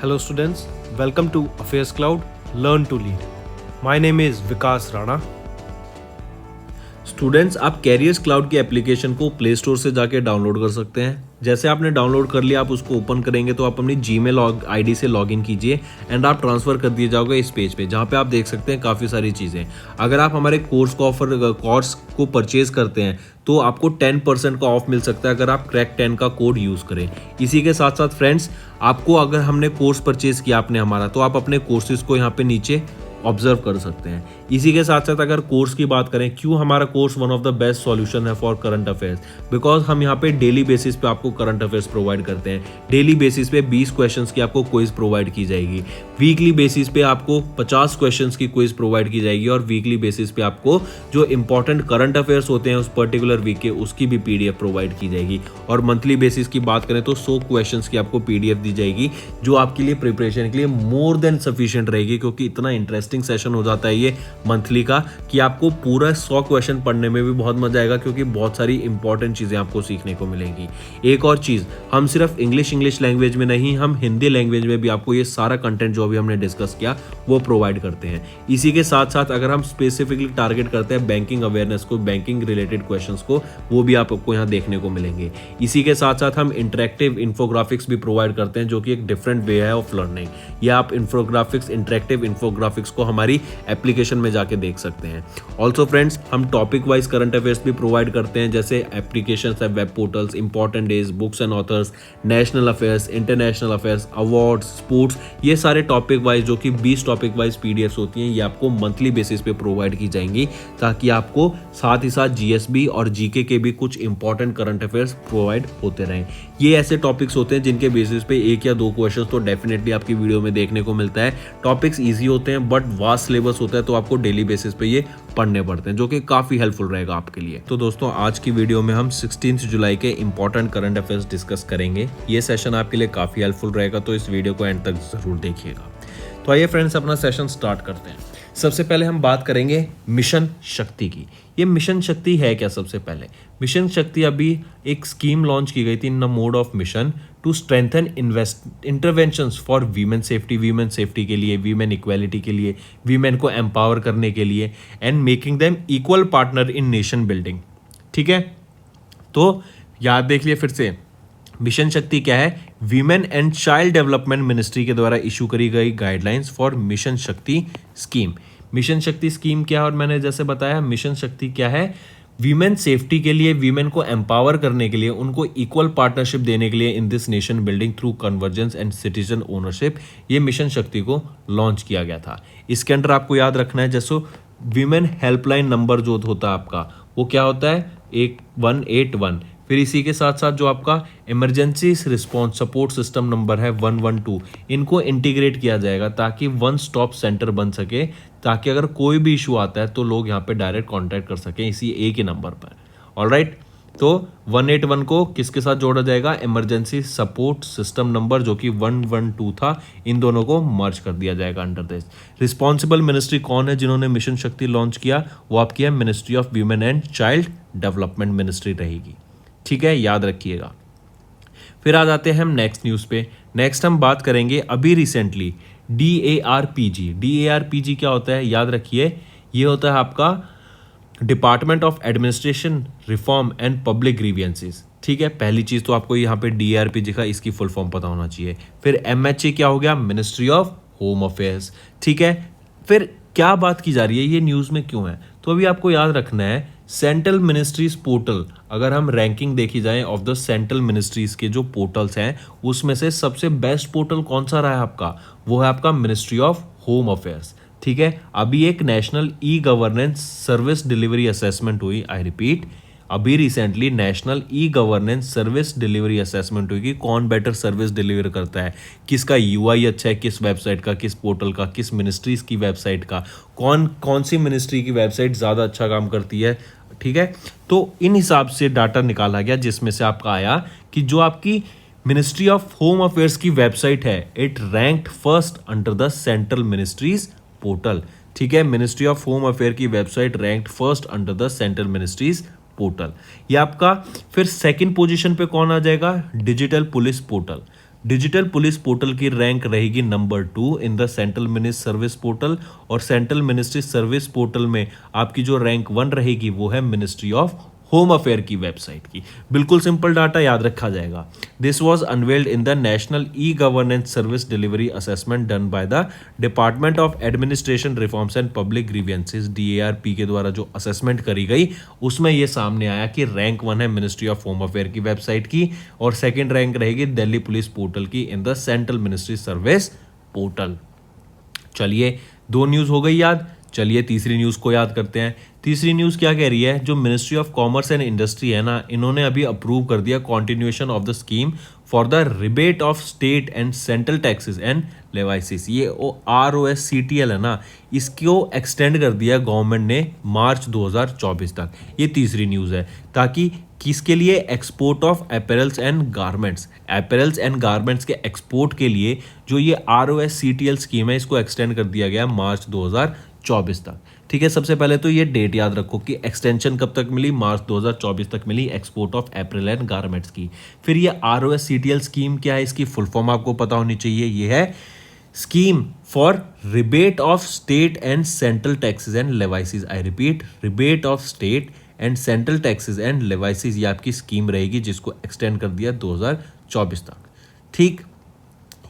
Hello students, welcome to Affairs Cloud, Learn to Lead. My name is Vikas Rana. Students, आप carriers cloud की application को play store से जाके download कर सकते हैं। जैसे आपने डाउनलोड कर लिया, आप उसको ओपन करेंगे तो आप अपनी जीमेल आईडी से लॉगिन कीजिए एंड आप ट्रांसफर कर दिए जाओगे इस पेज पे, जहाँ पे आप देख सकते हैं काफ़ी सारी चीज़ें। अगर आप हमारे कोर्स को परचेज करते हैं तो आपको 10% का ऑफ मिल सकता है अगर आप क्रैक 10 का कोड यूज़ करें। इसी के साथ साथ फ्रेंड्स, आपको अगर हमने कोर्स परचेज किया आपने हमारा, तो आप अपने कोर्सेज को यहाँ पे नीचे ऑब्जर्व कर सकते हैं। इसी के साथ साथ अगर कोर्स की बात करें, क्यों हमारा course one of the best solution है फॉर करंट अफेयर्स, बिकॉज हम यहाँ पे डेली बेसिस पे आपको करंट अफेयर्स प्रोवाइड करते हैं। डेली बेसिस पे 20 क्वेश्चंस की आपको क्विज प्रोवाइड की जाएगी, वीकली बेसिस पे आपको 50 क्वेश्चंस की क्विज प्रोवाइड की जाएगी और वीकली बेसिस पे आपको जो इंपॉर्टेंट करंट अफेयर्स होते हैं उस पर्टिकुलर वीक के, उसकी भी पीडीएफ प्रोवाइड की जाएगी। और मंथली बेसिस की बात करें तो 100 क्वेश्चंस की आपको पीडीएफ दी जाएगी, जो आपके लिए प्रिपरेशन के लिए मोर देन सफिशिएंट रहेगी, क्योंकि इतना इंटरेस्टिंग सेशन हो जाता है ये मंथली का कि आपको पूरा 100 क्वेश्चन पढ़ने में भी बहुत मजा आएगा, क्योंकि बहुत सारी इंपॉर्टेंट चीजें आपको सीखने को मिलेंगी। एक और चीज, हम सिर्फ इंग्लिश लैंग्वेज में नहीं, हम हिंदी लैंग्वेज में भी आपको ये सारा कंटेंट जो अभी हमने डिस्कस किया वो प्रोवाइड करते हैं। इसी के साथ साथ अगर हम स्पेसिफिकली टारगेट करते हैं बैंकिंग अवेयरनेस को, बैंकिंग रिलेटेड क्वेश्चंस को, वो भी आपको यहाँ देखने को मिलेंगे। इसी के साथ साथ हम इंटरेक्टिव इन्फोग्राफिक्स भी प्रोवाइड करते हैं, जो कि एक डिफरेंट वे है ऑफ लर्निंग। या आप इंटरेक्टिव इन्फोग्राफिक्स को हमारी एप्लीकेशन में जाके देख सकते हैं। ऑल्सो फ्रेंड्स, हम टॉपिक वाइज करंट अफेयर्स भी प्रोवाइड करते हैं, जैसे एप्लीकेशंस है, web portals, important days, books and authors, national affairs, international affairs, awards, sports, ये सारे टॉपिक वाइज जो कि 20 टॉपिक वाइज पीडीएफ्स होती हैं, ये आपको मंथली बेसिस पे प्रोवाइड की जाएंगी, ताकि आपको साथ ही साथ जीएसबी और जीके के भी कुछ इंपॉर्टेंट करंट अफेयर्स प्रोवाइड होते रहें। ये ऐसे टॉपिक्स होते हैं जिनके बेसिस पे 1 या 2 क्वेश्चन तो डेफिनेटली आपकी वीडियो में देखने को मिलता है। टॉपिक्स ईजी होते हैं बट वास्ट सिलेबस होता है, तो आपको डेली बेसिस पे ये पढ़ने पड़ते हैं, जो कि काफी हेल्पफुल रहेगा आपके लिए। तो दोस्तों, आज की वीडियो में हम 16 जुलाई के इंपॉर्टेंट करंट अफेयर्स डिस्कस करेंगे। ये सेशन आपके लिए काफी हेल्पफुल रहेगा, तो इस वीडियो को एंड तक जरूर देखिएगा। तो आइए फ्रेंड्स, अपना सेशन स्टार्ट करते हैं। सबसे पहले हम बात करेंगे मिशन शक्ति की। ये मिशन शक्ति है क्या? सबसे पहले मिशन शक्ति अभी एक स्कीम लॉन्च की गई थी in the mode of mission to strengthen interventions for women safety के लिए, वीमेन इक्वालिटी के लिए, वीमेन को एम्पावर करने के लिए and making them equal partner in nation building. ठीक है, तो याद देख लिए फिर से, मिशन शक्ति क्या है? Women and child development ministry के द्वारा इशू करी गई guidelines for mission Shakti scheme. Mission Shakti scheme क्या है? और मैंने जैसे बताया, मिशन शक्ति क्या है? वीमेन सेफ्टी के लिए, वीमेन को एम्पावर करने के लिए, उनको इक्वल पार्टनरशिप देने के लिए in this nation building through convergence and citizen ownership, ये मिशन शक्ति को लॉन्च किया गया था। इसके अंदर आपको याद रखना है, जैसे वीमेन हेल्पलाइन नंबर जो होता है आपका, वो क्या होता है? 181। फिर इसी के साथ साथ जो आपका emergency response support system number है 112, इनको इंटीग्रेट किया जाएगा ताकि वन स्टॉप सेंटर बन सके, ताकि अगर कोई भी इशू आता है तो लोग यहाँ पे डायरेक्ट कांटेक्ट कर सकें इसी एक ही नंबर पर। ऑलराइट, तो 181 को किसके साथ जोड़ा जाएगा? इमरजेंसी सपोर्ट सिस्टम नंबर जो कि 112 था, इन दोनों को मर्ज कर दिया जाएगा अंडर दिस। रिस्पॉन्सिबल मिनिस्ट्री कौन है जिन्होंने मिशन शक्ति लॉन्च किया? वो आपकी है ministry of women and child development ministry रहेगी। ठीक है, याद रखिएगा। फिर आ जाते हैं हम नेक्स्ट न्यूज़ पे। नेक्स्ट हम बात करेंगे अभी रिसेंटली DARPG। DARPG क्या होता है? याद रखिए, ये होता है आपका department of administration reform and public grievances. ठीक है, पहली चीज़ तो आपको यहाँ पे DARPG का इसकी फुल फॉर्म पता होना चाहिए। फिर MHA क्या हो गया? Ministry of home affairs. ठीक है, फिर क्या बात की जा रही है, ये न्यूज़ में क्यों है? तो अभी आपको याद रखना है, सेंट्रल मिनिस्ट्रीज पोर्टल, अगर हम रैंकिंग देखी जाए ऑफ द सेंट्रल मिनिस्ट्रीज के जो पोर्टल्स हैं, उसमें से सबसे बेस्ट पोर्टल कौन सा रहा है आपका? वो है आपका मिनिस्ट्री ऑफ होम अफेयर्स। ठीक है, अभी एक national e governance service delivery assessment हुई, आई रिपीट, अभी recently national e governance service delivery assessment हुई कि कौन बेटर सर्विस डिलीवर करता है, किसका यूआई अच्छा है, किस वेबसाइट का, किस पोर्टल का, किस मिनिस्ट्रीज की वेबसाइट का, कौन सी मिनिस्ट्री की वेबसाइट ज़्यादा अच्छा काम करती है। ठीक है, तो इन हिसाब से डाटा निकाला गया, जिसमें से आपका आया कि जो आपकी मिनिस्ट्री ऑफ होम अफेयर्स की वेबसाइट है, it ranked first under the central ministries portal. ठीक है, मिनिस्ट्री ऑफ होम अफेयर की website ranked first under the central ministries portal. ये आपका फिर सेकंड पोजीशन पे कौन आ जाएगा? Digital police portal. Digital police portal की रैंक रहेगी number 2 in the central ministry service portal, और सेंट्रल मिनिस्ट्री सर्विस पोर्टल में आपकी जो रैंक 1 रहेगी वो है मिनिस्ट्री ऑफ होम अफेयर की वेबसाइट की। बिल्कुल सिंपल डाटा याद रखा जाएगा। This was unveiled in the national e governance service delivery assessment done by the department of administration reforms and public grievances DARP के द्वारा जो असेसमेंट करी गई उसमें यह सामने आया कि रैंक 1 है मिनिस्ट्री ऑफ होम अफेयर की वेबसाइट की, और सेकेंड रैंक रहेगी दिल्ली पुलिस पोर्टल की इन the central ministry service portal. चलिए 2 न्यूज़ हो गई याद। चलिए तीसरी न्यूज़ को याद करते हैं। तीसरी न्यूज़ क्या कह रही है, जो ministry of commerce and industry है ना, इन्होंने अभी अप्रूव कर दिया continuation of the scheme for the rebate of state and central taxes and levies. ये ROSCTL है ना, इसको एक्सटेंड कर दिया गवर्नमेंट ने मार्च 2024 तक। ये तीसरी न्यूज़ है, ताकि किसके लिए, export of apparels and garments, apparels and garments के एक्सपोर्ट के लिए जो ये ROSCTL स्कीम है इसको एक्सटेंड कर दिया गया मार्च 2024 तक। ठीक है, सबसे पहले तो ये डेट याद रखो कि एक्सटेंशन कब तक मिली, मार्च 2024 तक मिली export of apparel and garments की। फिर ये ROSCTL स्कीम क्या है, इसकी फुल फॉर्म आपको पता होनी चाहिए। ये है scheme for rebate of state and central taxes and levies. I repeat, rebate of state and central taxes and levies, ये आपकी स्कीम रहेगी जिसको एक्सटेंड कर दिया 2024 तक। ठीक,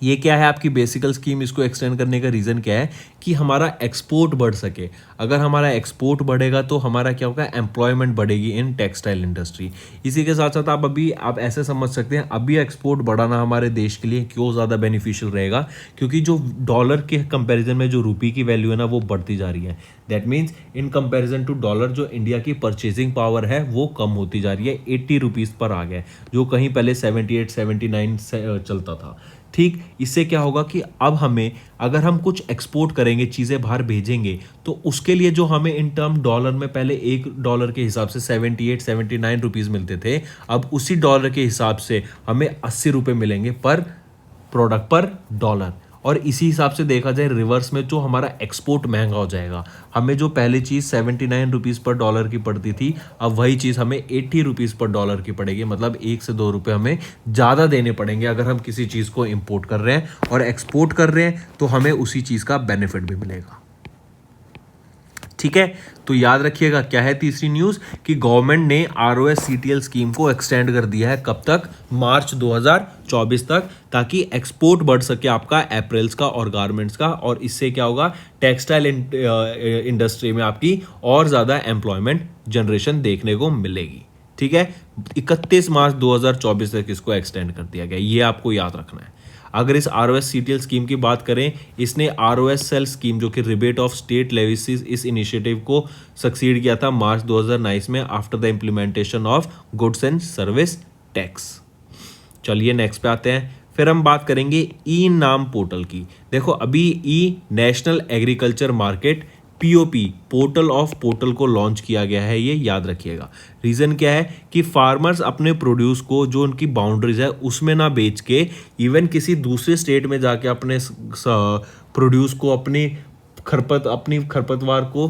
ये क्या है आपकी बेसिकल स्कीम। इसको एक्सटेंड करने का रीज़न क्या है कि हमारा एक्सपोर्ट बढ़ सके। अगर हमारा एक्सपोर्ट बढ़ेगा तो हमारा क्या होगा, एम्प्लॉयमेंट बढ़ेगी इन टेक्सटाइल इंडस्ट्री। इसी के साथ साथ आप ऐसे समझ सकते हैं, अभी एक्सपोर्ट बढ़ाना हमारे देश के लिए क्यों ज़्यादा बेनिफिशियल रहेगा, क्योंकि जो डॉलर के कंपैरिजन में जो रुपये की वैल्यू है ना वो बढ़ती जा रही है। That means in comparison to dollar जो इंडिया की परचेजिंग पावर है वो कम होती जा रही है, 80 रुपीज़ पर आ गया, जो कहीं पहले 78 79 चलता था। ठीक, इससे क्या होगा कि अब हमें अगर हम कुछ एक्सपोर्ट करेंगे, चीज़ें बाहर भेजेंगे, तो उसके लिए जो हमें इन टर्म डॉलर में पहले $1 के हिसाब से 78 79 रुपीज़ मिलते थे, अब उसी डॉलर के हिसाब से हमें 80 रुपये मिलेंगे पर प्रोडक्ट पर डॉलर। और इसी हिसाब से देखा जाए रिवर्स में जो हमारा एक्सपोर्ट महंगा हो जाएगा। हमें जो पहले चीज़ 79 रुपीज़ पर डॉलर की पड़ती थी, अब वही चीज़ हमें 80 रुपीज़ पर डॉलर की पड़ेगी। मतलब 1 से 2 रुपये हमें ज़्यादा देने पड़ेंगे अगर हम किसी चीज़ को इंपोर्ट कर रहे हैं और एक्सपोर्ट कर रहे हैं, तो हमें उसी चीज़ का बेनिफिट भी मिलेगा। ठीक है, तो याद रखिएगा क्या है तीसरी न्यूज़, कि गवर्नमेंट ने ROSCTL स्कीम को एक्सटेंड कर दिया है कब तक, मार्च 2024 तक, ताकि एक्सपोर्ट बढ़ सके आपका अपैरल्स का और गारमेंट्स का, और इससे क्या होगा, टेक्सटाइल इंडस्ट्री में आपकी और ज़्यादा एम्प्लॉयमेंट जनरेशन देखने को मिलेगी। ठीक है, 31 मार्च 2024 तक इसको एक्सटेंड कर दिया गया, ये आपको याद रखना है। अगर इस ROSCTL स्कीम की बात करें, इसने ROSL स्कीम जो कि रिबेट ऑफ स्टेट लेविसेस, इस इनिशिएटिव को सक्सीड किया था मार्च 2019 में after the implementation of goods and service tax. चलिए नेक्स्ट पे आते हैं। फिर हम बात करेंगे ई नाम पोर्टल की। देखो अभी e national agriculture market POP portal of portal को लॉन्च किया गया है, ये याद रखिएगा। रीज़न क्या है कि फार्मर्स अपने प्रोड्यूस को जो उनकी बाउंड्रीज है उसमें ना बेच के इवन किसी दूसरे स्टेट में जाके अपने प्रोड्यूस को अपनी खरपतवार को।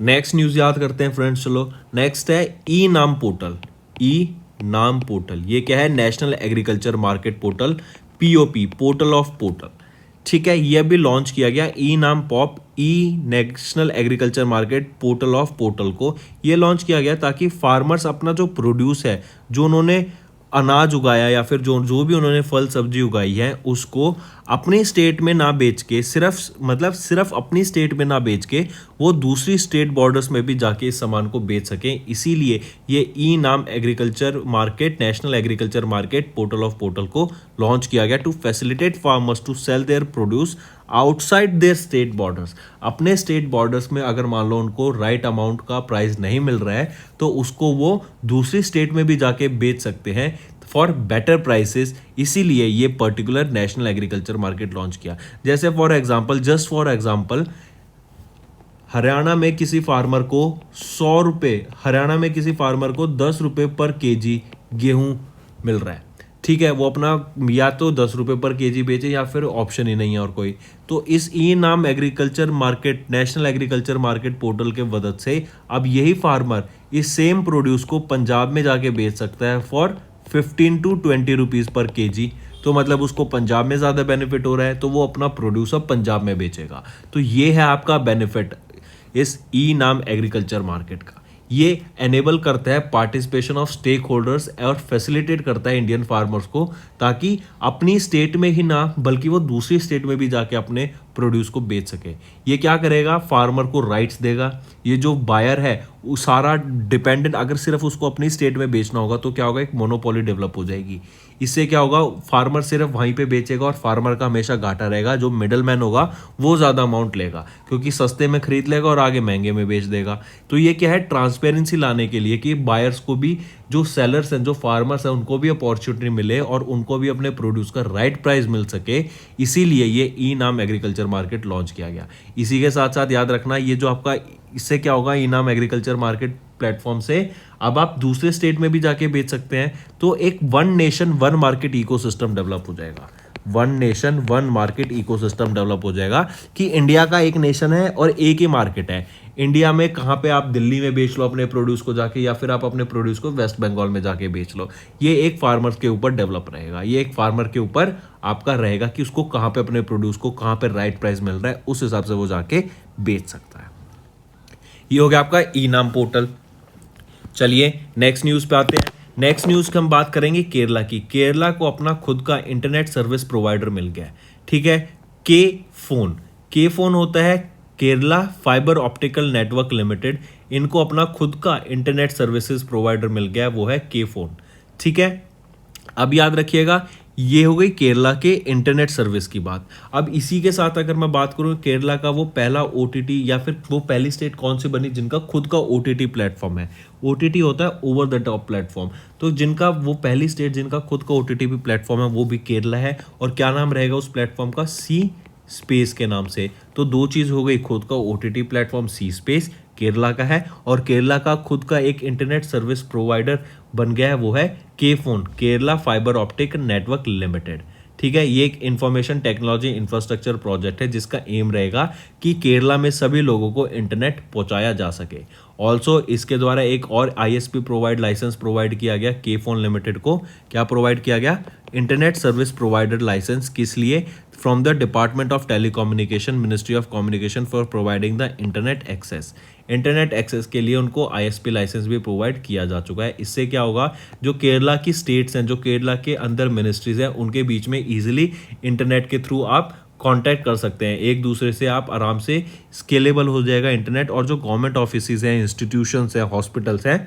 नेक्स्ट न्यूज़ याद करते हैं फ्रेंड्स। चलो नेक्स्ट है ई नाम पोर्टल। ई नाम पोर्टल ये क्या है, national agriculture market portal POP portal of portal. ठीक है, ये अभी लॉन्च किया गया ई नाम pop, E national agriculture market portal of portal को ये लॉन्च किया गया ताकि फार्मर्स अपना जो प्रोड्यूस है, जो उन्होंने अनाज उगाया या फिर जो भी उन्होंने फल सब्जी उगाई है, उसको अपने स्टेट में ना बेच के सिर्फ अपनी स्टेट में ना बेच के वो दूसरी स्टेट बॉर्डर्स में भी जाके इस सामान को बेच सकें। इसीलिए ये e NAM agriculture market, national agriculture market portal of portal को लॉन्च किया गया to facilitate farmers to sell their produce outside their state borders. अपने स्टेट बॉर्डर्स में अगर मान लो उनको राइट अमाउंट का प्राइस नहीं मिल रहा है तो उसको वो दूसरी स्टेट में भी जाके बेच सकते हैं फॉर बेटर प्राइसेस। इसीलिए ये particular national agriculture market launch किया। जैसे जस्ट फॉर एग्जांपल हरियाणा में किसी फार्मर को 100 रुपये, हरियाणा में किसी फार्मर को 10 रुपये पर केजी गेहूं मिल रहा है। ठीक है, वो अपना या तो 10 रुपये पर केजी बेचे या फिर ऑप्शन ही नहीं है और कोई। तो इस ई NAM agriculture market, national agriculture market portal के मदद से अब यही फार्मर इस सेम प्रोड्यूस को पंजाब में जाके बेच सकता है फॉर 15 to 20 रुपीज़ पर केजी, तो मतलब उसको पंजाब में ज़्यादा बेनिफिट हो रहा है, तो वो अपना प्रोड्यूस अब पंजाब में बेचेगा। तो ये है आपका बेनिफिट इस ई नाम एग्रीकल्चर मार्केट का। ये एनेबल करता है पार्टिसिपेशन ऑफ स्टेक होल्डर्स और फैसिलिटेट करता है इंडियन फार्मर्स को, ताकि अपनी स्टेट में ही ना बल्कि वो दूसरी स्टेट में भी जाके अपने प्रोड्यूस को बेच सके। ये क्या करेगा, फार्मर को राइट्स देगा। ये जो बायर है वो सारा डिपेंडेंट, अगर सिर्फ उसको अपनी स्टेट में बेचना होगा तो क्या होगा, एक मोनोपोली डेवलप हो जाएगी। इससे क्या होगा, फार्मर सिर्फ वहीं पे बेचेगा और फार्मर का हमेशा घाटा रहेगा। जो मिडल मैन होगा वो ज़्यादा अमाउंट लेगा, क्योंकि सस्ते में खरीद लेगा और आगे महंगे में बेच देगा। तो ये क्या है, ट्रांसपेरेंसी लाने के लिए कि बायर्स को भी, जो सेलर्स हैं, जो फार्मर्स हैं, उनको भी अपॉर्चुनिटी मिले और उनको भी अपने प्रोड्यूस का राइट प्राइस मिल सके। इसीलिए ये e NAM agriculture market launch किया गया। इसी के साथ साथ याद रखना, ये जो आपका, इससे क्या होगा, ई नाम एग्रीकल्चर मार्केट प्लेटफॉर्म से अब आप दूसरे स्टेट में भी जाके बेच सकते हैं। तो एक one nation one market ecosystem develop हो जाएगा। One nation one market ecosystem develop हो जाएगा कि इंडिया का एक नेशन है और एक ही मार्केट है। इंडिया में कहाँ पे आप दिल्ली में बेच लो अपने प्रोड्यूस को जाके, या फिर आप अपने प्रोड्यूस को वेस्ट बंगाल में जाके बेच लो। ये एक फार्मर के ऊपर डेवलप रहेगा। ये एक फार्मर के ऊपर आपका रहेगा कि उसको कहाँ पे अपने प्रोड्यूस को कहाँ पे राइट प्राइस मिल रहा है, उस हिसाब से वो जाके बेच सकता है। ये हो गया आपका ई नाम पोर्टल। चलिए नेक्स्ट न्यूज़ पे आते हैं। नेक्स्ट न्यूज़ की हम बात करेंगे केरला की। केरला को अपना खुद का इंटरनेट सर्विस प्रोवाइडर मिल गया है, ठीक है, के फोन। के फोन होता है Kerala fibre optical network limited. इनको अपना खुद का इंटरनेट सर्विसेज प्रोवाइडर मिल गया है, वो है के फोन, ठीक है। अब याद रखिएगा, ये हो गई केरला के इंटरनेट सर्विस की बात। अब इसी के साथ अगर मैं बात करूं, केरला का वो पहला ओटीटी या फिर वो पहली स्टेट कौन सी बनी जिनका खुद का ओटीटी प्लेटफॉर्म है। ओटीटी होता है ओवर द टॉप प्लेटफॉर्म। तो जिनका वो पहली स्टेट जिनका खुद का ओटीटी प्लेटफॉर्म है वो भी केरला है। और क्या नाम रहेगा उस प्लेटफॉर्म का, सी स्पेस के नाम से। तो दो चीज़ हो गई, खुद का ओटीटी प्लेटफॉर्म सी स्पेस केरला का है, और केरला का खुद का एक इंटरनेट सर्विस प्रोवाइडर बन गया है, वो है के phone, Kerala fibre optic network limited, ठीक है। ये एक इंफॉर्मेशन टेक्नोलॉजी इंफ्रास्ट्रक्चर प्रोजेक्ट है जिसका एम रहेगा कि केरला में सभी लोगों को इंटरनेट पहुंचाया जा सके। ऑल्सो इसके द्वारा एक और आईएसपी प्रोवाइड लाइसेंस प्रोवाइड किया गया के फोन लिमिटेड को। क्या प्रोवाइड किया गया, इंटरनेट सर्विस प्रोवाइडर लाइसेंस। किस लिए, from the department of telecommunication, ministry of communication, for providing the internet access. Internet access के लिए उनको आईएसपी लाइसेंस भी प्रोवाइड किया जा चुका है। इससे क्या होगा, जो केरला की स्टेट्स हैं, जो केरला के अंदर मिनिस्ट्रीज हैं, उनके बीच में ईजिली इंटरनेट के थ्रू आप कांटेक्ट कर सकते हैं एक दूसरे से। आप आराम से स्केलेबल हो जाएगा इंटरनेट। और जो गवर्नमेंट ऑफिसेज हैं, इंस्टीट्यूशंस हैं, हॉस्पिटल्स हैं,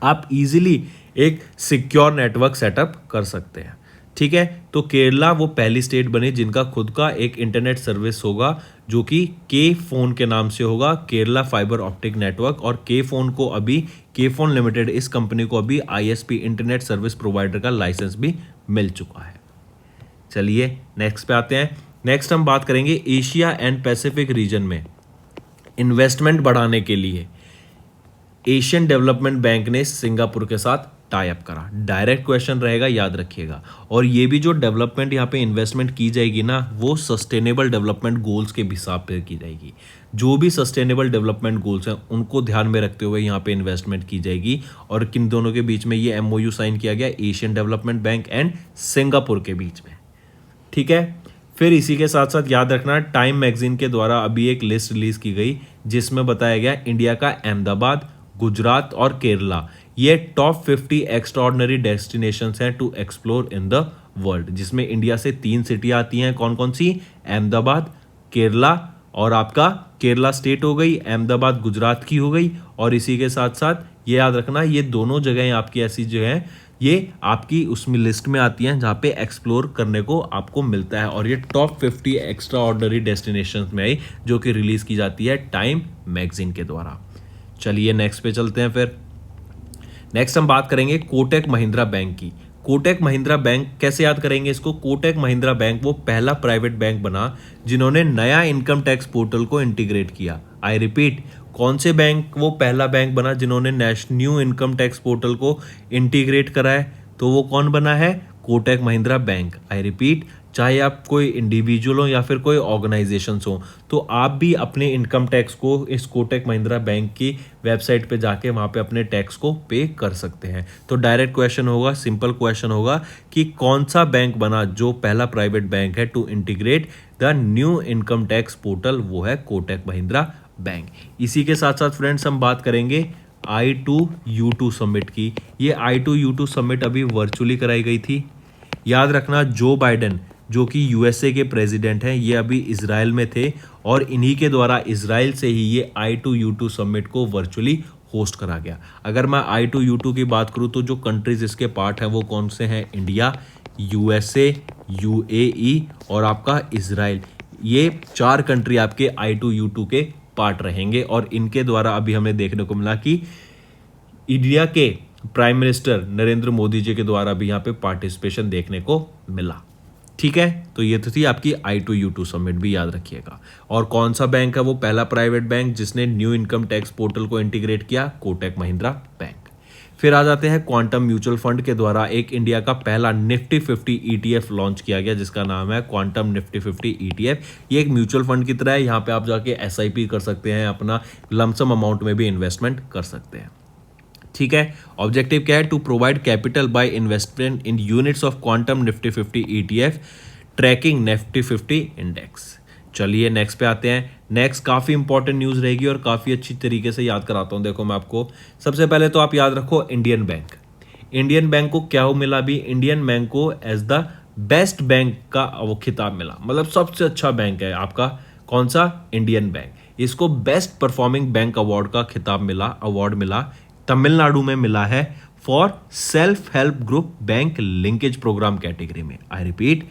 आप इजीली एक सिक्योर नेटवर्क सेटअप कर सकते हैं, ठीक है। तो केरला वो पहली स्टेट बनी जिनका खुद का एक इंटरनेट सर्विस होगा, जो कि के फोन के नाम से होगा, केरला फाइबर ऑप्टिक नेटवर्क। और के फोन को अभी, के फोन लिमिटेड, इस कंपनी को अभी आईएसपी इंटरनेट सर्विस प्रोवाइडर का लाइसेंस भी मिल चुका है। चलिए नेक्स्ट पे आते हैं। नेक्स्ट हम बात करेंगे एशिया एंड पैसिफिक रीजन में इन्वेस्टमेंट बढ़ाने के लिए एशियन डेवलपमेंट बैंक ने सिंगापुर के साथ टाई अप करा। डायरेक्ट क्वेश्चन रहेगा, याद रखिएगा। और ये भी जो डेवलपमेंट यहाँ पे इन्वेस्टमेंट की जाएगी ना, वो सस्टेनेबल डेवलपमेंट गोल्स के हिसाब पे की जाएगी। जो भी सस्टेनेबल डेवलपमेंट गोल्स हैं उनको ध्यान में रखते हुए यहाँ पे इन्वेस्टमेंट की जाएगी। और किन दोनों के बीच में ये एमओयू साइन किया गया, Asian development bank and Singapore के बीच में, ठीक है। फिर इसी के साथ साथ याद रखना, टाइम मैगजीन के द्वारा अभी एक लिस्ट रिलीज की गई जिसमें बताया गया इंडिया का अहमदाबाद, गुजरात और केरला, ये टॉप 50 एक्स्ट्रॉर्डनरी डेस्टिनेशंस हैं to explore in the world. जिसमें इंडिया से 3 सिटी आती हैं, कौन कौन सी, अहमदाबाद, केरला, और आपका केरला स्टेट हो गई, अहमदाबाद गुजरात की हो गई। और इसी के साथ साथ ये याद रखना, ये दोनों जगहें आपकी ऐसी जगह हैं, ये आपकी उसमें लिस्ट में आती हैं जहाँ पे एक्सप्लोर करने को आपको मिलता है। और ये टॉप 50 एक्स्ट्रा ऑर्डिनरी डेस्टिनेशंस में आई, जो कि रिलीज की जाती है टाइम मैगजीन के द्वारा। चलिए नेक्स्ट पे चलते हैं। फिर नेक्स्ट हम बात करेंगे कोटक महिंद्रा बैंक की। कोटक महिंद्रा बैंक कैसे याद करेंगे इसको, कोटक महिंद्रा बैंक वो पहला प्राइवेट बैंक बना जिन्होंने नया इनकम टैक्स पोर्टल को इंटीग्रेट किया। आई रिपीट, कौन से बैंक वो पहला बैंक बना जिन्होंने न्यू इनकम टैक्स पोर्टल को इंटीग्रेट करा है, तो वो कौन बना है, Kotak Mahindra bank. I repeat, चाहे आप कोई इंडिविजुअल हो या फिर कोई ऑर्गेनाइजेशन हो, तो आप भी अपने इनकम टैक्स को इस कोटक महिंद्रा बैंक की वेबसाइट पे जाके वहाँ पे अपने टैक्स को पे कर सकते हैं। तो डायरेक्ट क्वेश्चन होगा, सिंपल क्वेश्चन होगा कि कौन सा बैंक बना जो पहला प्राइवेट बैंक है to integrate the new income tax portal, वो है कोटक महिंद्रा बैंक। इसी के साथ साथ फ्रेंड्स हम बात करेंगे I2U2 समिट की। ये I2U2 समिट अभी वर्चुअली कराई गई थी। याद रखना, जो बाइडेन जो कि यूएसए के प्रेसिडेंट हैं, ये अभी इजराइल में थे और इन्हीं के द्वारा इजराइल से ही ये I2U2 समिट को वर्चुअली होस्ट करा गया। अगर मैं I2U2 की बात करूं तो जो कंट्रीज इसके पार्ट हैं वो कौन से हैं? इंडिया, यूएसए, यूएई और आपका इजराइल। ये 4 कंट्री आपके I2U2 के पार्ट रहेंगे और इनके द्वारा अभी हमें देखने को मिला कि इंडिया के प्राइम मिनिस्टर नरेंद्र मोदी जी के द्वारा भी यहाँ पे पार्टिसिपेशन देखने को मिला। ठीक है, तो ये तो थी आपकी I2U2 समिट, भी याद रखिएगा। और कौन सा बैंक है वो पहला प्राइवेट बैंक जिसने न्यू इनकम टैक्स पोर्टल को इंटीग्रेट किया? कोटक महिंद्रा बैंक। फिर आ जाते हैं क्वांटम म्यूचुअल फंड के द्वारा एक इंडिया का पहला निफ्टी 50 ETF लॉन्च किया गया जिसका नाम है क्वांटम निफ्टी 50 ETF। ये एक म्यूचुअल फंड की तरह है, यहाँ पे आप जाके SIP कर सकते हैं, अपना लमसम अमाउंट में भी इन्वेस्टमेंट कर सकते हैं। ठीक है, ऑब्जेक्टिव क्या है? To provide capital by investment in units of quantum Nifty 50 ETF tracking Nifty 50 index. चलिए नेक्स्ट पे आते हैं। नेक्स्ट काफ़ी इंपॉर्टेंट न्यूज़ रहेगी और काफ़ी अच्छी तरीके से याद कराता हूँ। देखो मैं आपको, सबसे पहले तो आप याद रखो इंडियन बैंक। इंडियन बैंक को क्या मिला? भी इंडियन बैंक को एज द बेस्ट बैंक का वो खिताब मिला, मतलब सबसे अच्छा बैंक है आपका कौन सा? Indian bank. इसको बेस्ट परफॉर्मिंग बैंक अवार्ड का खिताब मिला, तमिलनाडु में मिला है for self help group bank linkage programme category में। आई रिपीट,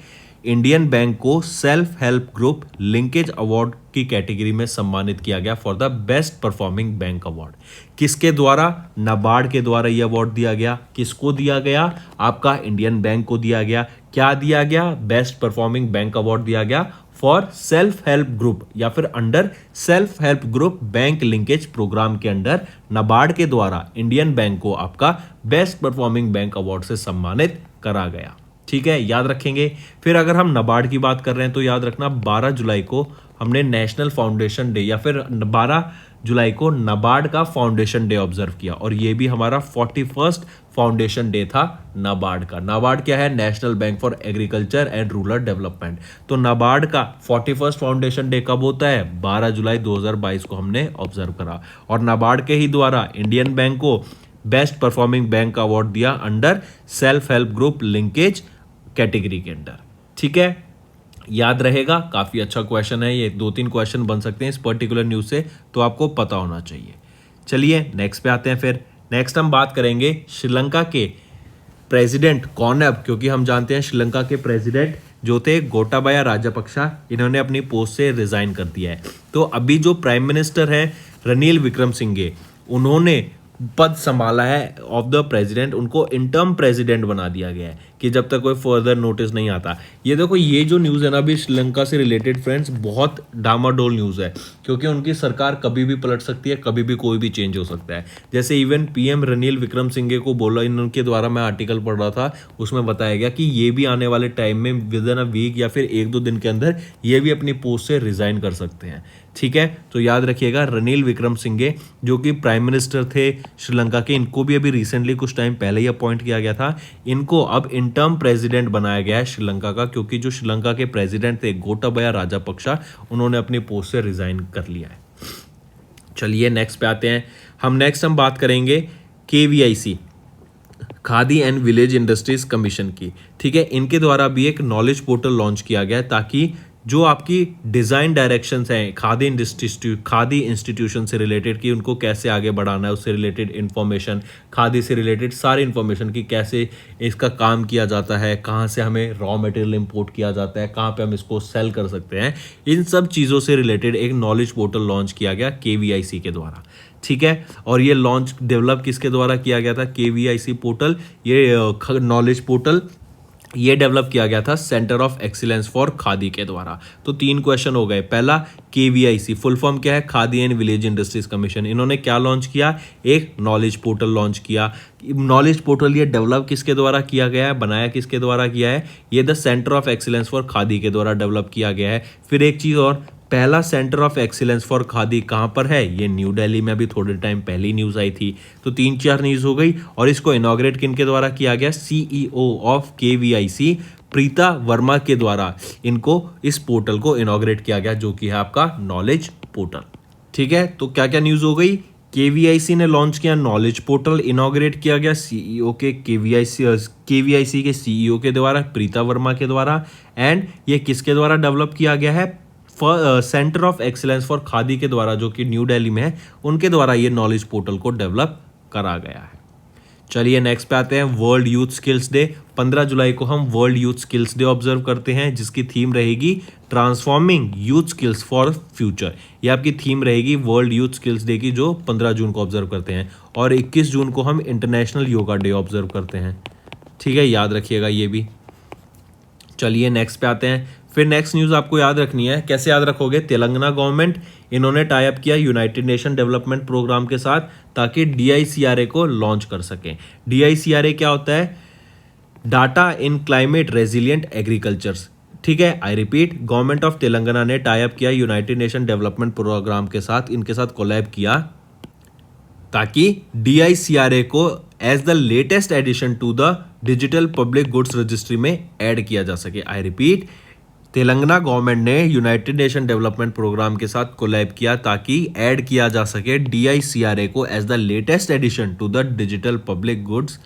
इंडियन बैंक को self help group linkage award की कैटेगरी में सम्मानित किया गया for the best performing bank award. किसके द्वारा? नाबार्ड के द्वारा यह अवार्ड दिया गया। किसको दिया गया? आपका इंडियन बैंक को दिया गया। क्या दिया गया? बेस्ट परफॉर्मिंग बैंक अवार्ड दिया गया फॉर सेल्फ हेल्प ग्रुप या फिर under self help group bank linkage programme के अंडर नाबार्ड के द्वारा इंडियन बैंक को आपका बेस्ट परफॉर्मिंग बैंक अवार्ड से सम्मानित करा गया। ठीक है, याद रखेंगे। फिर अगर हम नाबार्ड की बात कर रहे हैं तो याद रखना 12 जुलाई को हमने नेशनल फाउंडेशन डे या फिर 12 जुलाई को नाबार्ड का फाउंडेशन डे ऑब्जर्व किया और ये भी हमारा 41st फाउंडेशन डे था नाबार्ड का। नाबार्ड क्या है? National bank for agriculture and rural development. तो नाबार्ड का 41st फाउंडेशन डे कब होता है? 12 जुलाई 2022 को हमने ऑब्जर्व करा और नाबार्ड के ही द्वारा इंडियन बैंक को बेस्ट परफॉर्मिंग बैंक का अवार्ड दिया under self help group linkage category के अंडर। ठीक है, याद रहेगा, काफी अच्छा क्वेश्चन है ये। 2-3 क्वेश्चन बन सकते हैं इस पर्टिकुलर न्यूज से, तो आपको पता होना चाहिए। चलिए नेक्स्ट पे आते हैं। फिर नेक्स्ट हम बात करेंगे श्रीलंका के प्रेसिडेंट कौन है अब, क्योंकि हम जानते हैं श्रीलंका के प्रेसिडेंट जो थे गोटाबाया राजपक्षा, इन्होंने अपनी पोस्ट से रिजाइन कर दिया है। तो अभी जो प्राइम मिनिस्टर है रनिल विक्रमसिंघे, उन्होंने पद संभाला है ऑफ द प्रेसिडेंट, उनको इंटर्म प्रेसिडेंट बना दिया गया है कि जब तक कोई फर्दर नोटिस नहीं आता। ये देखो, ये जो न्यूज़ है ना अभी श्रीलंका से रिलेटेड फ्रेंड्स, बहुत डामाडोल न्यूज़ है क्योंकि उनकी सरकार कभी भी पलट सकती है, कभी भी कोई भी चेंज हो सकता है। जैसे इवन PM रनिल विक्रमसिंघे को बोला, इनके द्वारा मैं आर्टिकल पढ़ रहा था, उसमें बताया गया कि ये भी आने वाले टाइम में विद इन अ वीक या फिर 1-2 दिन के अंदर ये भी अपनी पोस्ट से रिजाइन कर सकते हैं। ठीक है, तो याद रखिएगा रनिल विक्रमसिंघे जो कि प्राइम मिनिस्टर थे श्रीलंका के, इनको भी अभी रिसेंटली कुछ टाइम पहले ही अपॉइंट किया गया था। इनको अब इंटर्म प्रेसिडेंट बनाया गया है श्रीलंका का, क्योंकि जो श्रीलंका के प्रेसिडेंट थे गोटाबाया राजपक्षा, उन्होंने अपनी पोस्ट से रिजाइन कर लिया है। चलिए नेक्स्ट पे आते हैं। हम बात करेंगे KVIC, khadi and village industries commission की। ठीक है, इनके द्वारा भी एक नॉलेज पोर्टल लॉन्च किया गया है ताकि जो आपकी डिज़ाइन डायरेक्शंस हैं खादी इंस्टीट्यूशन से रिलेटेड कि उनको कैसे आगे बढ़ाना है, उससे रिलेटेड इन्फॉर्मेशन, खादी से रिलेटेड सारी इन्फॉर्मेशन कि कैसे इसका काम किया जाता है, कहाँ से हमें रॉ मटेरियल इंपोर्ट किया जाता है, कहाँ पे हम इसको सेल कर सकते हैं, इन सब चीज़ों से रिलेटेड एक नॉलेज पोर्टल लॉन्च किया गया KVIC के द्वारा। ठीक है, और ये डेवलप किसके द्वारा किया गया था? KVIC पोर्टल, ये नॉलेज पोर्टल ये डेवलप किया गया था centre of excellence for khadi के द्वारा। तो 3 क्वेश्चन हो गए। पहला KVIC फुल फॉर्म क्या है? Khadi and village industries commission. इन्होंने क्या लॉन्च किया? एक नॉलेज पोर्टल लॉन्च किया। नॉलेज पोर्टल ये डेवलप किसके द्वारा किया गया है, बनाया किसके द्वारा किया है? ये the centre of excellence for khadi के द्वारा डेवलप किया गया है। फिर एक चीज और, पहला centre of excellence for khadi कहाँ पर है? ये न्यू दिल्ली में अभी थोड़े टाइम पहले ही न्यूज़ आई थी। तो 3-4 न्यूज़ हो गई। और इसको इनॉग्रेट किन के द्वारा किया गया? CEO of KVIC Preeta Verma के द्वारा इनको इस पोर्टल को इनॉग्रेट किया गया, जो कि है आपका नॉलेज पोर्टल। ठीक है, तो क्या क्या न्यूज़ हो गई? KVIC ने लॉन्च किया नॉलेज पोर्टल, इनॉग्रेट किया गया CEO के KVIC के CEO के द्वारा, प्रीता वर्मा के द्वारा। एंड ये किसके द्वारा डेवलप किया गया है? Centre of excellence for khadi के द्वारा, जो कि न्यू दिल्ली में है, उनके द्वारा ये नॉलेज पोर्टल को डेवलप करा गया है। चलिए नेक्स्ट पे आते हैं, वर्ल्ड यूथ स्किल्स डे। 15 जुलाई को हम world youth skills day observe करते हैं, जिसकी थीम रहेगी transforming youth skills for future. ये आपकी थीम रहेगी वर्ल्ड यूथ स्किल्स डे की, जो 15 जून को ऑब्जर्व करते हैं। और 21 जून को हम इंटरनेशनल योगा डे ऑब्जर्व करते हैं। ठीक है, याद रखिएगा ये भी। चलिए नेक्स्ट पे आते हैं। फिर नेक्स्ट न्यूज़ आपको याद रखनी है। कैसे याद रखोगे? तेलंगाना गवर्नमेंट, इन्होंने टाई अप किया यूनाइटेड नेशन डेवलपमेंट प्रोग्राम के साथ, ताकि DICRA को लॉन्च कर सकें। DICRA क्या होता है? Data in climate resilient agricultures. ठीक है, I repeat, government of Telangana ने टाई अप किया यूनाइटेड नेशन डेवलपमेंट प्रोग्राम के साथ, इनके साथ कोलैब किया, ताकि DICRA को as the latest edition to the digital public goods registry में ऐड किया जा सके। आई रिपीट, तेलंगाना गवर्नमेंट ने यूनाइटेड नेशन डेवलपमेंट प्रोग्राम के साथ कोलैब किया, ताकि ऐड किया जा सके DICRA को as the latest edition to the digital public goods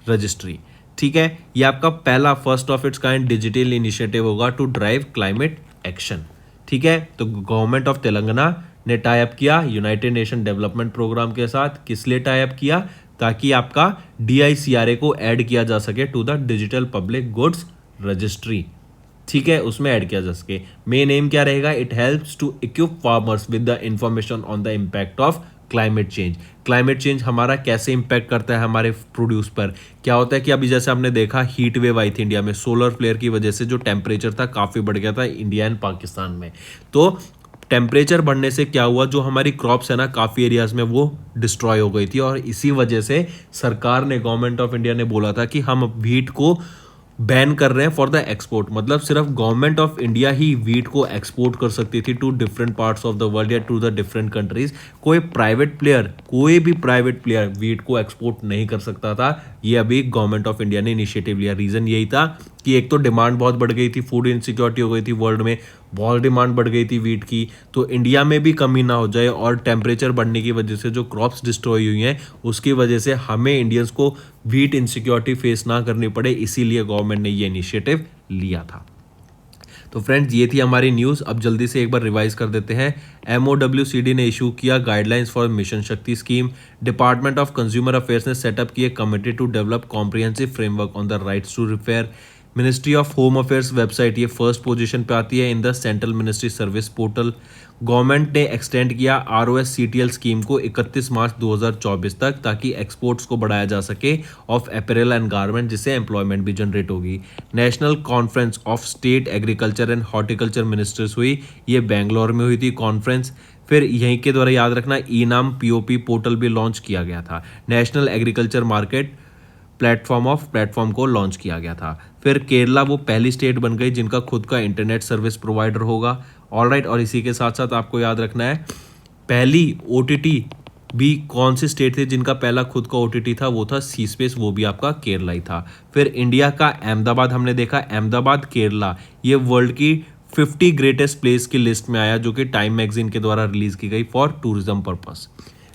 registry. ठीक है, ये आपका पहला first of its kind digital initiative होगा टू ड्राइव क्लाइमेट एक्शन। ठीक है, तो गवर्नमेंट ऑफ तेलंगाना ने टाई अप किया यूनाइटेड नेशन डेवलपमेंट प्रोग्राम के साथ। किस लिए टाई अप किया? ताकि आपका DICRA को ऐड किया जा सके to the digital public goods registry. ठीक है, उसमें ऐड किया जा सके। मेन एम क्या रहेगा? It helps to equip farmers with the information on the impact of climate change. Climate change हमारा कैसे इंपैक्ट करता है हमारे प्रोड्यूस पर? क्या होता है कि अभी जैसे आपने देखा हीट वेव आई थी इंडिया में, सोलर फ्लेयर की वजह से जो टेम्परेचर था काफ़ी बढ़ गया था इंडिया एंड पाकिस्तान में। तो टेम्परेचर बढ़ने से क्या हुआ? जो हमारी क्रॉप्स है ना, काफ़ी एरियाज में वो डिस्ट्रॉय हो गई थी। और इसी वजह से सरकार ने, गवर्नमेंट ऑफ इंडिया ने बोला था कि हम व्हीट को बैन कर रहे हैं फॉर द एक्सपोर्ट। मतलब सिर्फ गवर्नमेंट ऑफ इंडिया ही व्हीट को एक्सपोर्ट कर सकती थी to different parts of the world या टू द डिफरेंट कंट्रीज। कोई भी प्राइवेट प्लेयर व्हीट को एक्सपोर्ट नहीं कर सकता था। ये अभी गवर्नमेंट ऑफ इंडिया ने इनिशिएटिव लिया। रीज़न यही था कि एक तो डिमांड बहुत बढ़ गई थी, फूड इनसिक्योरिटी हो गई थी वर्ल्ड में, बहुत डिमांड बढ़ गई थी व्हीट की, तो इंडिया में भी कमी ना हो जाए। और टेम्परेचर बढ़ने की वजह से जो क्रॉप्स डिस्ट्रॉय हुई हैं, उसकी वजह से हमें इंडियंस को व्हीट इनसिक्योरिटी फेस ना करनी पड़े, इसीलिए गवर्नमेंट ने ये इनिशिएटिव लिया था। तो फ्रेंड्स, ये थी हमारी न्यूज़। अब जल्दी से एक बार रिवाइज कर देते हैं। MOWCD ने इशू किया guidelines for mission Shakti scheme. Department of consumer affairs ने सेटअप किए committee to develop comprehensive framework on the rights to repair. Ministry of home affairs website ये फर्स्ट पोजीशन पे आती है in the central ministry service portal. Government ने extend किया ROS-CTL scheme को 31 मार्च 2024 तक, ताकि एक्सपोर्ट्स को बढ़ाया जा सके ऑफ अपैरल एंड गारमेंट, जिससे एम्प्लॉयमेंट भी जनरेट होगी। National conference of state agriculture and horticulture ministers हुई, ये बेंगलोर में हुई थी कॉन्फ्रेंस। फिर यहीं के द्वारा याद रखना, ई-नाम POP पोर्टल भी लॉन्च किया गया था। नेशनल एग्रीकल्चर मार्केट प्लेटफॉर्म को लॉन्च किया गया था। फिर केरला वो पहली स्टेट बन गई जिनका खुद का इंटरनेट सर्विस प्रोवाइडर होगा। ऑलराइट, और इसी के साथ साथ आपको याद रखना है, पहली OTT भी कौन सी स्टेट थी जिनका पहला खुद का OTT था? वो था सी स्पेस, वो भी आपका केरला ही था। फिर इंडिया का अहमदाबाद हमने देखा, अहमदाबाद केरला ये वर्ल्ड की 50 ग्रेटेस्ट प्लेस की लिस्ट में आया, जो कि टाइम मैगजीन के द्वारा रिलीज की गई फॉर टूरिज्म पर्पस।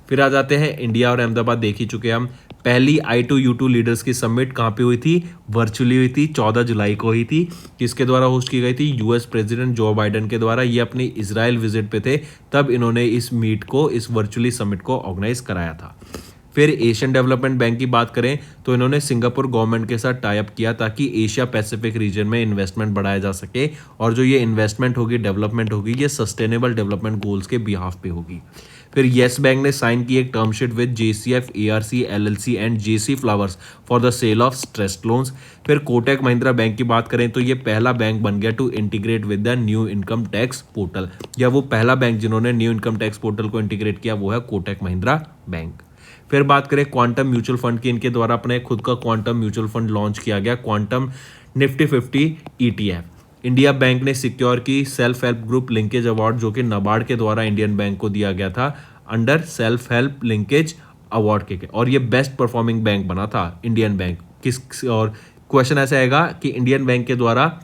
फिर आ जाते हैं, इंडिया और अहमदाबाद देख ही चुके हम। पहली I2U2 लीडर्स की समिट कहाँ पे हुई थी? वर्चुअली हुई थी, 14 जुलाई को हुई थी। किसके द्वारा होस्ट की गई थी? US प्रेसिडेंट जो बाइडेन के द्वारा। ये अपनी इजराइल विजिट पे थे, तब इन्होंने इस मीट को, इस वर्चुअली समिट को ऑर्गेनाइज कराया था। फिर एशियन डेवलपमेंट बैंक की बात करें तो इन्होंने सिंगापुर गवर्नमेंट के साथ टाई अप किया, ताकि एशिया पैसिफिक रीजन में इन्वेस्टमेंट बढ़ाया जा सके, और जो ये इन्वेस्टमेंट होगी, डेवलपमेंट होगी, ये सस्टेनेबल डेवलपमेंट गोल्स के बिहाफ पे होगी। फिर येस बैंक ने साइन की एक term sheet with JCF, ARC, LLC and JC flowers for the sale of stressed loans. फिर कोटक महिंद्रा बैंक की बात करें तो ये पहला बैंक बन गया to integrate with the new income tax portal, या वो पहला बैंक जिन्होंने न्यू इनकम टैक्स पोर्टल को इंटीग्रेट किया वो है कोटक महिंद्रा बैंक। फिर बात करें क्वांटम म्यूचुअल फंड की, इनके द्वारा अपने खुद का क्वांटम म्यूचुअल फंड लॉन्च किया गया, quantum Nifty 50 ETF। India bank ने सिक्योर की self help group linkage award, जो कि नाबार्ड के द्वारा इंडियन बैंक को दिया गया था under self help linkage award के, और ये बेस्ट परफॉर्मिंग बैंक बना था इंडियन बैंक। और क्वेश्चन ऐसा आएगा कि इंडियन बैंक के द्वारा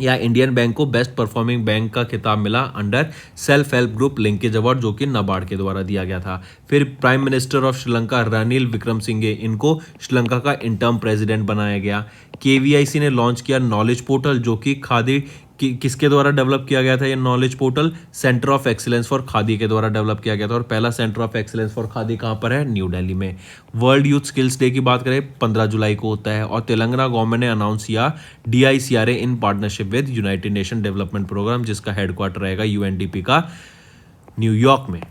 या इंडियन बैंक को बेस्ट परफॉर्मिंग बैंक का खिताब मिला under self help group linkage award, जो कि नाबार्ड के द्वारा दिया गया था। फिर prime minister of Sri Lanka Ranil Wickremesinghe, इनको श्रीलंका का इंटर्म प्रेसिडेंट बनाया गया। KVIC ने लॉन्च किया नॉलेज पोर्टल, जो कि खादी किसके द्वारा डेवलप किया गया था ये knowledge portal? Centre of excellence for khadi के द्वारा डेवलप किया गया था, और पहला centre of excellence for khadi कहाँ पर है? न्यू दिल्ली में। वर्ल्ड यूथ स्किल्स डे की बात करें 15 जुलाई को होता है, और तेलंगाना गवर्नमेंट ने अनाउंस किया DICRA in partnership with United Nation Development Programme, जिसका हेडक्वार्टर रहेगा UNDP का न्यूयॉर्क में।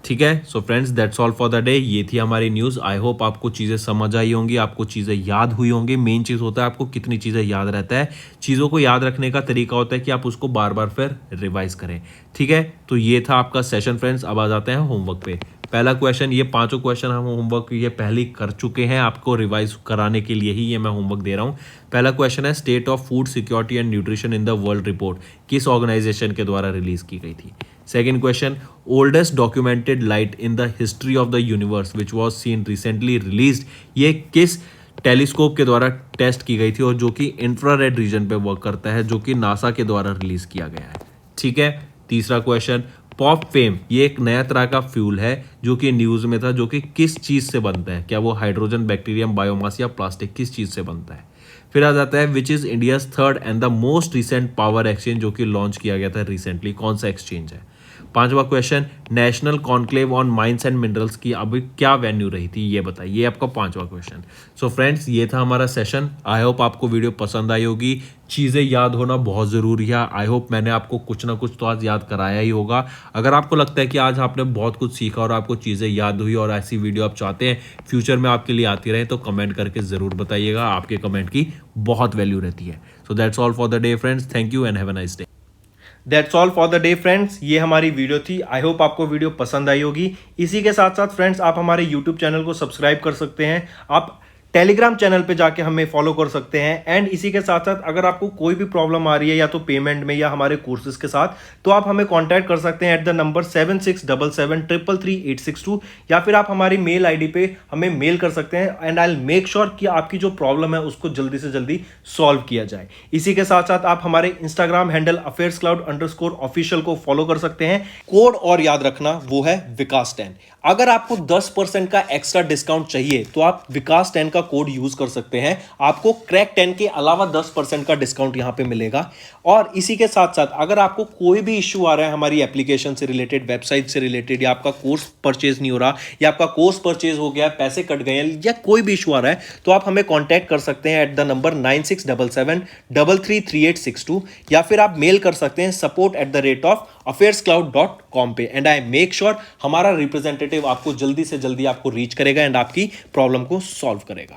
ठीक है, so friends that's all for the day. ये थी हमारी न्यूज़। आई होप आपको चीज़ें समझ आई होंगी, आपको चीज़ें याद हुई होंगी। मेन चीज़ होता है आपको कितनी चीज़ें याद रहता है। चीज़ों को याद रखने का तरीका होता है कि आप उसको बार बार फिर रिवाइज करें। ठीक है, तो ये था आपका सेशन फ्रेंड्स। अब आ जाते हैं होमवर्क पे। पहला क्वेश्चन, ये 5 क्वेश्चन हम होमवर्क ये पहले कर चुके हैं, आपको रिवाइज कराने के लिए ही ये मैं होमवर्क दे रहा हूँ। पहला क्वेश्चन है state of food security and nutrition in the world report किस ऑर्गेनाइजेशन के द्वारा रिलीज की गई थी। Second question, oldest documented light in the history of the universe which was seen recently released, ये किस टेलीस्कोप के द्वारा टेस्ट की गई थी और जो कि इंफ्रारेड रीजन पे वर्क करता है, जो कि नासा के द्वारा रिलीज किया गया है। ठीक है, तीसरा क्वेश्चन, पॉप फेम ये एक नया तरह का फ्यूल है जो कि न्यूज में था, जो कि किस चीज से बनता है? क्या वो हाइड्रोजन, बैक्टीरियम, बायोमास या प्लास्टिक, किस चीज से बनता है? फिर आ जाता है which is India's third and the most recent power exchange, जो कि लॉन्च किया गया था रिसेंटली, कौन सा एक्सचेंज है? पांचवा question, national conclave on mines and minerals की अभी क्या वेन्यू रही थी, ये बताइए। ये आपका पांचवा क्वेश्चन। सो फ्रेंड्स, ये था हमारा सेशन। आई होप आपको वीडियो पसंद आई होगी। चीज़ें याद होना बहुत ज़रूरी है। आई होप मैंने आपको कुछ ना कुछ तो आज याद कराया ही होगा। अगर आपको लगता है कि आज आपने बहुत कुछ सीखा और आपको चीज़ें याद हुई और ऐसी वीडियो आप चाहते हैं फ्यूचर में आपके लिए आती रहे, तो कमेंट करके ज़रूर बताइएगा। आपके कमेंट की बहुत वैल्यू रहती है। So that's all for the day friends. Thank you and have a nice day. That's all for the day friends. ये हमारी वीडियो थी। आई होप आपको वीडियो पसंद आई होगी। इसी के साथ साथ फ्रेंड्स, आप हमारे यूट्यूब चैनल को सब्सक्राइब कर सकते हैं। आप टेलीग्राम चैनल पे जाके हमें फॉलो कर सकते हैं। एंड इसी के साथ साथ अगर आपको कोई भी प्रॉब्लम आ रही है या तो पेमेंट में या हमारे कोर्सेज के साथ, तो आप हमें कांटेक्ट कर सकते हैं एट द नंबर 7677333862, या फिर आप हमारी मेल आईडी पे हमें मेल कर सकते हैं। And I will make sure कि आपकी जो प्रॉब्लम है उसको जल्दी से जल्दी सॉल्व किया जाए। इसी के साथ साथ आप हमारे इंस्टाग्राम हैंडल affairscloud_official को फॉलो कर सकते हैं। कोड और याद रखना, वो है विकास10। अगर आपको 10% का एक्स्ट्रा डिस्काउंट चाहिए तो आप विकास10 का कोड यूज कर सकते हैं। आपको क्रैक 10 के अलावा 10% का डिस्काउंट यहां पे मिलेगा। और इसी के साथ साथ अगर आपको कोई भी इश्यू आ रहा है हमारी एप्लीकेशन से रिलेटेड, वेबसाइट से रिलेटेड, या आपका कोर्स परचेज नहीं हो रहा, या आपका कोर्स परचेज हो गया, पैसे कट गए हैं, या कोई भी इश्यू आ रहा है, तो आप हमें कॉन्टैक्ट कर सकते हैं एट द नंबर 9677333862, या फिर आप मेल कर सकते हैं support@affairscloud.com पे। एंड आई मेक श्योर हमारा रिप्रेजेंटेटिव आपको जल्दी से जल्दी आपको रीच करेगा एंड आपकी प्रॉब्लम को सॉल्व करेगा।